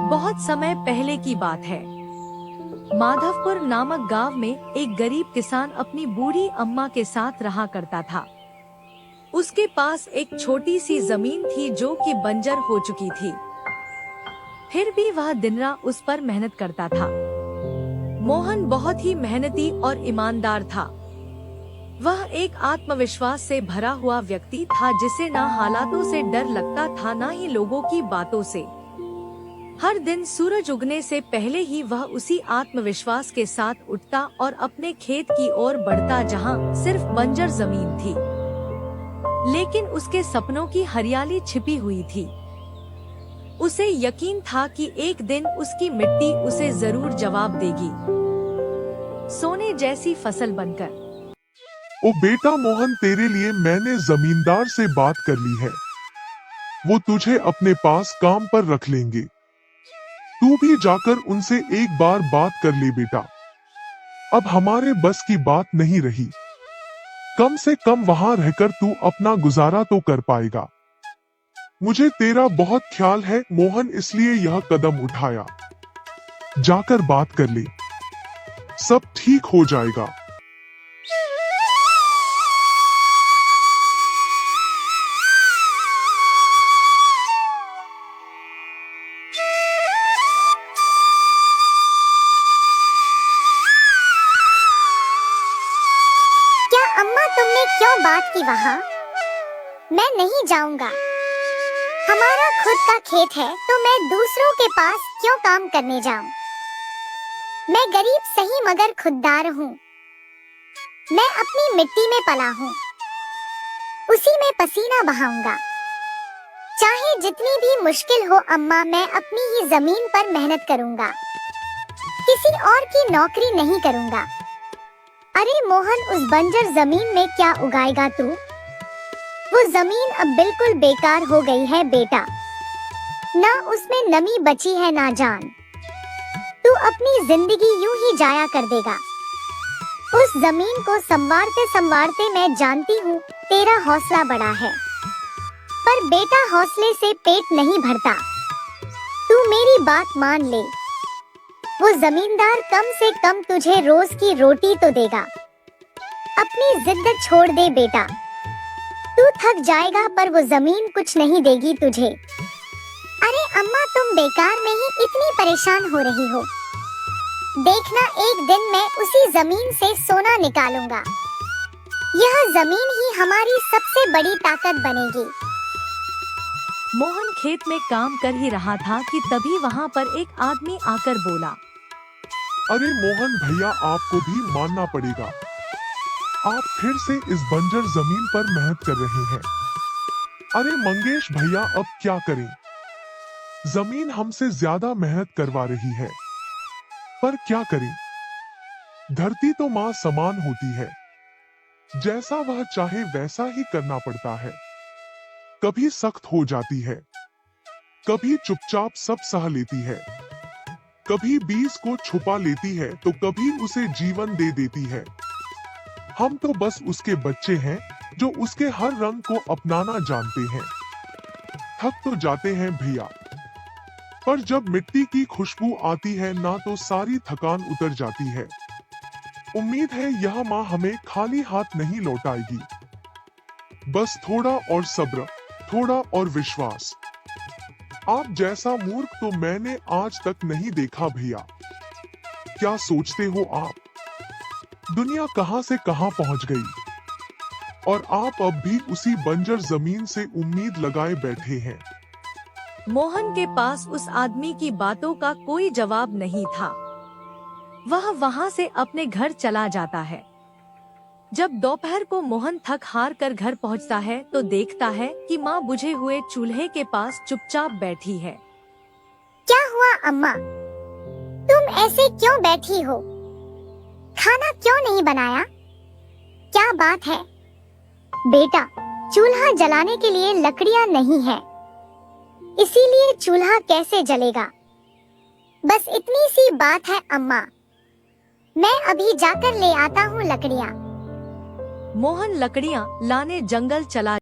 बहुत समय पहले की बात है। माधवपुर नामक गांव में एक गरीब किसान अपनी बूढ़ी अम्मा के साथ रहा करता था। उसके पास एक छोटी सी जमीन थी जो कि बंजर हो चुकी थी। फिर भी वह दिन रात उस पर मेहनत करता था। मोहन बहुत ही मेहनती और ईमानदार था। वह एक आत्मविश्वास से भरा हुआ व्यक्ति था जिसे ना हालातों से डर लगता था ना ही लोगों की बातों से। हर दिन सूरज उगने से पहले ही वह उसी आत्मविश्वास के साथ उठता और अपने खेत की ओर बढ़ता जहां सिर्फ बंजर जमीन थी, लेकिन उसके सपनों की हरियाली छिपी हुई थी। उसे यकीन था कि एक दिन उसकी मिट्टी उसे जरूर जवाब देगी, सोने जैसी फसल बनकर। ओ बेटा मोहन, तेरे लिए मैंने जमींदार से बात कर ली है। वो तुझे अपने पास काम पर रख लेंगे। तू भी जाकर उनसे एक बार बात कर ले बेटा। अब हमारे बस की बात नहीं रही। कम से कम वहां रहकर तू अपना गुजारा तो कर पाएगा। मुझे तेरा बहुत ख्याल है मोहन, इसलिए यह कदम उठाया। जाकर बात कर ले, सब ठीक हो जाएगा। अम्मा, तुमने क्यों बात की वहाँ? मैं नहीं जाऊंगा। हमारा खुद का खेत है तो मैं दूसरों के पास क्यों काम करने जाऊं? मैं गरीब सही मगर खुददार हूँ। मैं अपनी मिट्टी में पला हूँ, उसी में पसीना बहाऊंगा। चाहे जितनी भी मुश्किल हो अम्मा, मैं अपनी ही जमीन पर मेहनत करूंगा। किसी और की नौकरी नहीं करूंगा। अरे मोहन, उस बंजर जमीन में क्या उगाएगा तू? वो जमीन अब बिल्कुल बेकार हो गई है बेटा। ना उसमें नमी बची है ना जान। तू अपनी जिंदगी यूं ही जाया कर देगा। उस जमीन को संवारते संवारते मैं जानती हूँ तेरा हौसला बड़ा है, पर बेटा हौसले से पेट नहीं भरता। तू मेरी बात मान ले। वो जमींदार कम से कम तुझे रोज की रोटी तो देगा। अपनी जिद छोड़ दे बेटा। तू थक जाएगा पर वो जमीन कुछ नहीं देगी तुझे। अरे अम्मा, तुम बेकार में ही इतनी परेशान हो रही हो। देखना, एक दिन मैं उसी जमीन से सोना निकालूंगा। यह जमीन ही हमारी सबसे बड़ी ताकत बनेगी। मोहन खेत में काम कर ही रहा था कि तभी वहाँ पर एक आदमी आकर बोला। अरे मोहन भैया, आपको भी मानना पड़ेगा। आप फिर से इस बंजर जमीन पर मेहनत कर रहे हैं। अरे मंगेश भैया, अब क्या करें? जमीन हमसे ज्यादा मेहनत करवा रही है, पर क्या करें? धरती तो माँ समान होती है, जैसा वह चाहे वैसा ही करना पड़ता है। कभी सख्त हो जाती है, कभी चुपचाप सब सह लेती है, कभी बीज को छुपा लेती है तो कभी उसे जीवन दे देती है। हम तो बस उसके बच्चे हैं जो उसके हर रंग को अपनाना जानते हैं। थक तो जाते हैं भैया, पर जब मिट्टी की खुशबू आती है ना तो सारी थकान उतर जाती है। उम्मीद है यह माँ हमें खाली हाथ नहीं लौटाएगी। बस थोड़ा और सब्र, थोड़ा और विश्वास। आप जैसा मूर्ख तो मैंने आज तक नहीं देखा भैया। क्या सोचते हो आप? दुनिया कहां से कहां पहुंच गई, और आप अब भी उसी बंजर जमीन से उम्मीद लगाए बैठे हैं। मोहन के पास उस आदमी की बातों का कोई जवाब नहीं था। वह वहां से अपने घर चला जाता है। जब दोपहर को मोहन थक हार कर घर पहुंचता है तो देखता है कि माँ बुझे हुए चूल्हे के पास चुपचाप बैठी है। क्या हुआ अम्मा? तुम ऐसे क्यों बैठी हो? खाना क्यों नहीं बनाया? क्या बात है? बेटा, चूल्हा जलाने के लिए लकड़ियाँ नहीं है, इसीलिए चूल्हा कैसे जलेगा? बस इतनी सी बात है अम्मा। मैं अभी जाकर ले आता हूँ लकड़ियाँ। मोहन लकड़ियाँ लाने जंगल चला